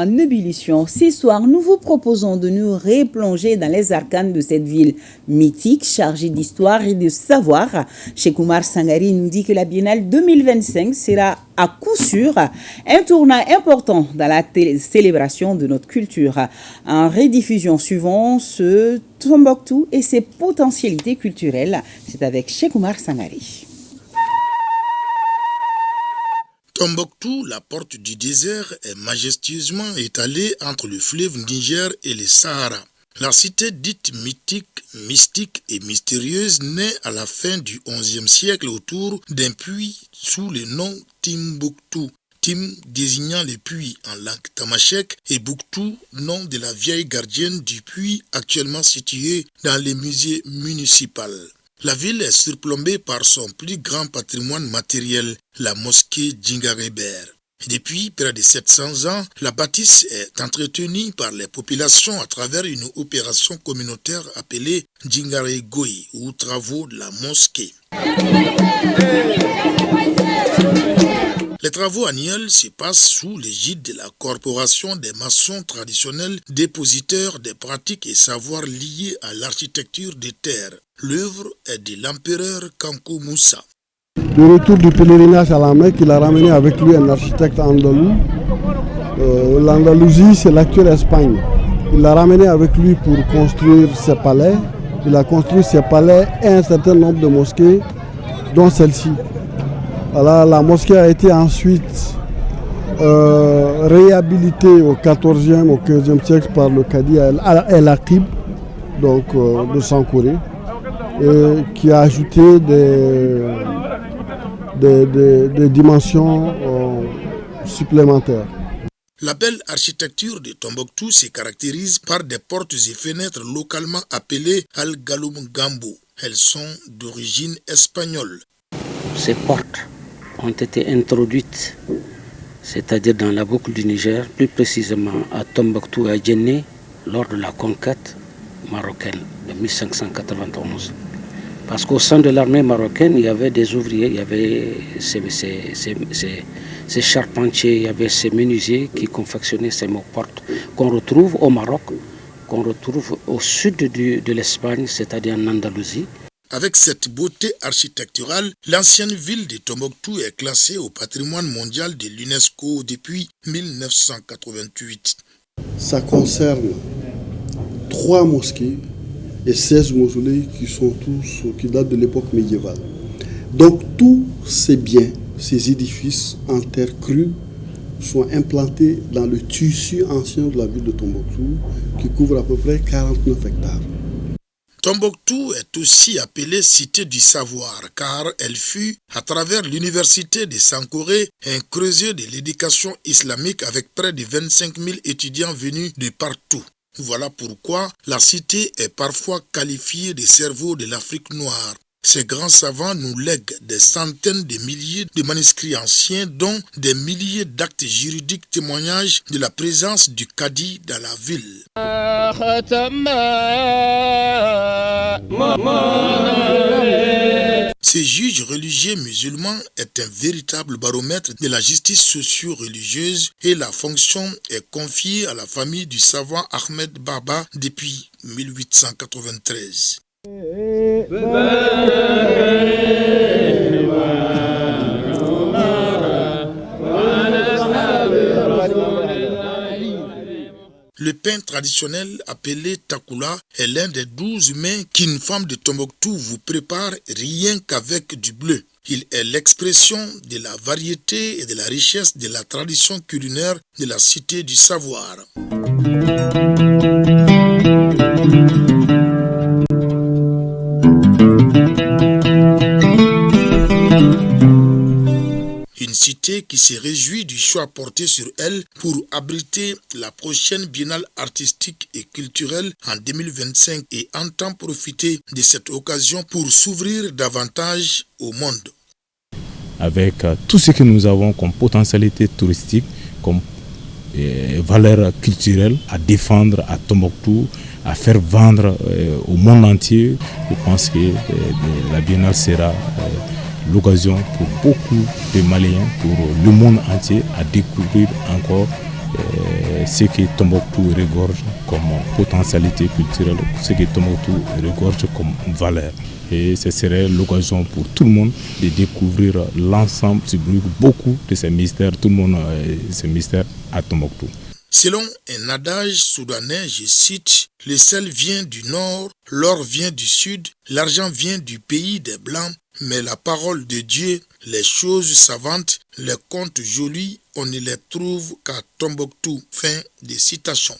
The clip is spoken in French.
en ébullition. Ce soir, nous vous proposons de nous replonger dans les arcanes de cette ville mythique, chargée d'histoire et de savoir. Cheikh Oumar Sangaré nous dit que la Biennale 2025 sera à coup sûr un tournant important dans la célébration de notre culture. En rediffusion suivant ce Tombouctou et ses potentialités culturelles, c'est avec Cheikh Oumar Sangaré. Tombouctou, la porte du désert, est majestueusement étalée entre le fleuve Niger et le Sahara. La cité dite mythique, mystique et mystérieuse naît à la fin du XIe siècle autour d'un puits sous le nom Timbuktu. Tim désignant le puits en langue tamashek et Buktu, nom de la vieille gardienne du puits actuellement située dans le musée municipal. La ville est surplombée par son plus grand patrimoine matériel, la mosquée Djingareber. Depuis près de 700 ans, la bâtisse est entretenue par les populations à travers une opération communautaire appelée Djingaregoy ou travaux de la mosquée. Les travaux annuels se passent sous l'égide de la Corporation des maçons traditionnels dépositeurs des pratiques et savoirs liés à l'architecture des terres. L'œuvre est de l'empereur Kankou Moussa. Le retour du pèlerinage à la Mecque, il a ramené avec lui un architecte andalou. L'Andalousie, c'est l'actuelle Espagne. Il l'a ramené avec lui pour construire ses palais. Il a construit ses palais et un certain nombre de mosquées, dont celle-ci. Alors, la mosquée a été ensuite réhabilitée au XIVe, au XVe siècle par le Cadi El Aqib, donc de Sankouré, qui a ajouté des dimensions supplémentaires. La belle architecture de Tombouctou se caractérise par des portes et fenêtres localement appelées Al-Galoum Gambo. Elles sont d'origine espagnole. Ces portes ont été introduites, c'est-à-dire dans la boucle du Niger, plus précisément à Tombouctou et à Djenné, lors de la conquête marocaine de 1591. Parce qu'au sein de l'armée marocaine, il y avait des ouvriers, il y avait ces charpentiers, il y avait ces menuisiers qui confectionnaient ces portes qu'on retrouve au Maroc, qu'on retrouve au sud de l'Espagne, c'est-à-dire en Andalousie. Avec cette beauté architecturale, l'ancienne ville de Tombouctou est classée au patrimoine mondial de l'UNESCO depuis 1988. Ça concerne 3 mosquées et 16 mausolées qui datent de l'époque médiévale. Donc tous ces biens, ces édifices en terre crue sont implantés dans le tissu ancien de la ville de Tombouctou qui couvre à peu près 49 hectares. Tombouctou est aussi appelée cité du savoir car elle fut, à travers l'université de Sankoré, un creuset de l'éducation islamique avec près de 25 000 étudiants venus de partout. Voilà pourquoi la cité est parfois qualifiée de cerveau de l'Afrique noire. Ces grands savants nous lèguent des centaines de milliers de manuscrits anciens, dont des milliers d'actes juridiques témoignage de la présence du Cadi dans la ville. Ce juge religieux musulman est un véritable baromètre de la justice socio-religieuse et la fonction est confiée à la famille du savant Ahmed Baba depuis 1893. Le pain traditionnel appelé takula est l'un des 12 mets qu'une femme de Tombouctou vous prépare rien qu'avec du bleu. Il est l'expression de la variété et de la richesse de la tradition culinaire de la cité du savoir. Une cité qui se réjouit du choix porté sur elle pour abriter la prochaine biennale artistique et culturelle en 2025 et entend profiter de cette occasion pour s'ouvrir davantage au monde. Avec tout ce que nous avons comme potentialité touristique, comme valeur culturelle à défendre à Tombouctou, à faire vendre au monde entier, je pense que la biennale sera l'occasion pour beaucoup de Maliens, pour le monde entier, à découvrir encore ce que Tombouctou regorge comme potentialité culturelle, ce que Tombouctou regorge comme valeur. Et ce serait l'occasion pour tout le monde de découvrir l'ensemble, beaucoup de ces mystères, tout le monde ces mystères à Tombouctou. Selon un adage soudanais, je cite, « Le sel vient du nord, l'or vient du sud, l'argent vient du pays des Blancs, mais la parole de Dieu, les choses savantes, les contes jolis, on ne les trouve qu'à Tombouctou. » Fin de citation.